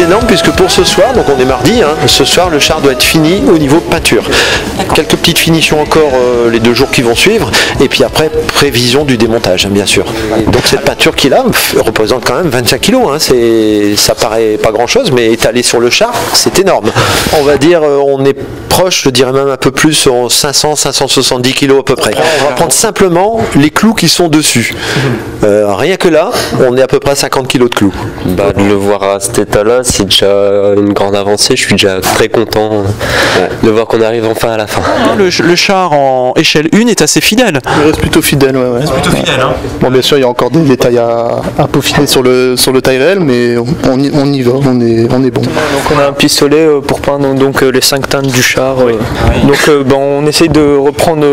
énorme puisque pour ce soir, donc on est mardi, hein, ce soir le char doit être fini au niveau peinture. Quelques petites finitions encore les 2 jours qui vont suivre et puis après prévision du démontage hein, bien sûr. Et donc cette peinture qui est là représente quand même 25 kg, hein, ça paraît pas grand chose mais étalé sur le char c'est énorme. On va dire on est proche, je dirais même un peu plus, en 500-570 kg à peu près. On va prendre simplement les clous qui sont dessus. Rien que là, on est à peu près à 50 kg de clous. Bah, de le voir à cet état-là, c'est déjà une grande avancée. Je suis déjà très content de voir qu'on arrive enfin à la fin. Le char en échelle 1 est assez fidèle. Il reste plutôt fidèle, ouais. C'est plutôt fidèle, hein. Bon, bien sûr, il y a encore des détails à peaufiner sur le taille réel, mais on y va, on est bon. Donc on a un pistolet pour peindre donc, les 5 teintes du char. Donc on essaye de reprendre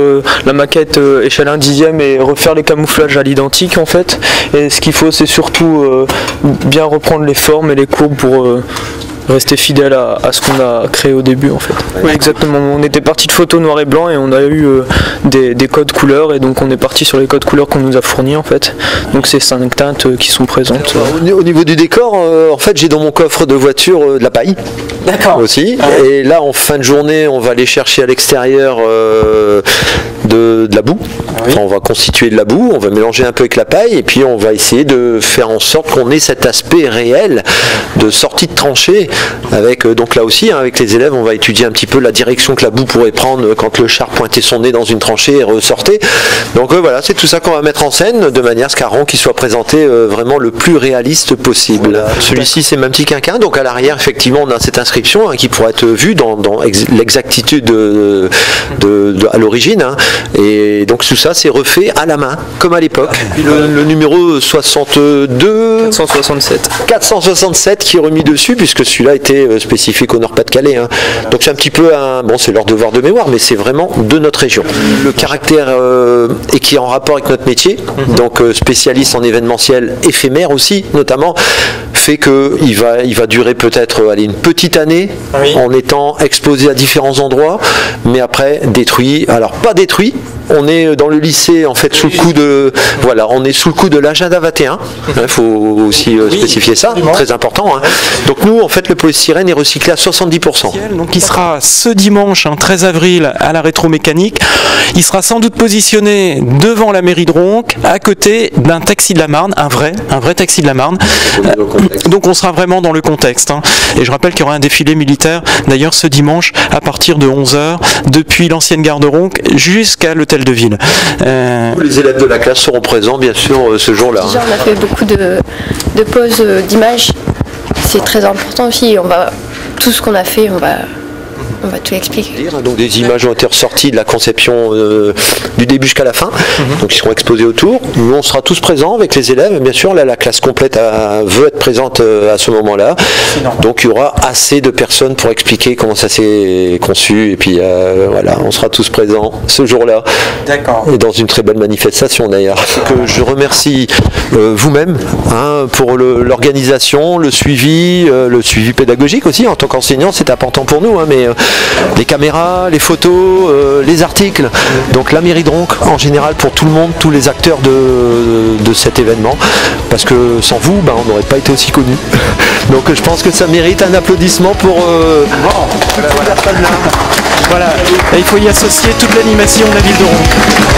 la maquette échelle 1/10 et refaire les camouflages à l'identique en fait. Et ce qu'il faut c'est surtout bien reprendre les formes et les courbes pour rester fidèle à ce qu'on a créé au début en fait. Oui exactement, on était parti de photos noir et blanc et on a eu des codes couleurs et donc on est parti sur les codes couleurs qu'on nous a fournis en fait. Donc c'est 5 teintes qui sont présentes. Au niveau du décor, en fait j'ai dans mon coffre de voiture de la paille. D'accord. Aussi. Et là en fin de journée on va aller chercher à l'extérieur de la boue. Enfin, on va constituer de la boue, on va mélanger un peu avec la paille et puis on va essayer de faire en sorte qu'on ait cet aspect réel de sortie de tranchée avec donc là aussi hein, avec les élèves on va étudier un petit peu la direction que la boue pourrait prendre quand le char pointait son nez dans une tranchée et ressortait. Donc voilà, c'est tout ça qu'on va mettre en scène de manière à ce qu'un rond qui soit présenté vraiment le plus réaliste possible. Celui-ci c'est ma petit quinquin, donc à l'arrière effectivement on a cette inscription hein, qui pourra être vue dans l'exactitude à l'origine hein, et donc tout ça c'est refait à la main comme à l'époque. Le numéro 467 qui est remis dessus puisque celui-là était spécifique au Nord-Pas-de-Calais hein. Donc c'est un petit peu c'est leur devoir de mémoire mais c'est vraiment de notre région. Le caractère et qui est en rapport avec notre métier, donc spécialiste en événementiel éphémère aussi notamment, fait qu'il va durer peut-être une petite année en étant exposé à différents endroits mais après détruit, alors pas détruit, on est dans le lycée en fait sous le coup de on est sous le coup de l'agenda 21. Il faut aussi spécifier ça, très important. Hein. Donc nous en fait le polystyrène est recyclé à 70%. Donc il sera ce dimanche 13 avril à la rétromécanique. Il sera sans doute positionné devant la mairie de Ronques, à côté d'un taxi de la Marne, un vrai taxi de la Marne. Donc on sera vraiment dans le contexte. Hein. Et je rappelle qu'il y aura un défilé militaire d'ailleurs ce dimanche à partir de 11h depuis l'ancienne gare de Ronques jusqu'à l'hôtel de ville. Les élèves de la classe seront présents bien sûr ce jour-là. Déjà, on a fait beaucoup de pauses d'images. C'est très important aussi. Tout ce qu'on a fait, on va tout expliquer. Donc des images ont été ressorties de la conception du début jusqu'à la fin, donc ils seront exposés autour. Nous on sera tous présents avec les élèves, bien sûr, là la classe complète veut être présente à ce moment-là. Donc il y aura assez de personnes pour expliquer comment ça s'est conçu et puis voilà, on sera tous présents ce jour-là. D'accord. Et dans une très belle manifestation d'ailleurs. Je remercie vous-même hein, pour l'organisation, le suivi pédagogique aussi en tant qu'enseignant, c'est important pour nous, hein, mais les caméras, les photos, les articles, donc la mairie de Ronques en général pour tout le monde, tous les acteurs de cet événement, parce que sans vous, on n'aurait pas été aussi connus. Donc je pense que ça mérite un applaudissement pour Voilà, il faut y associer toute l'animation de la ville de Ronques.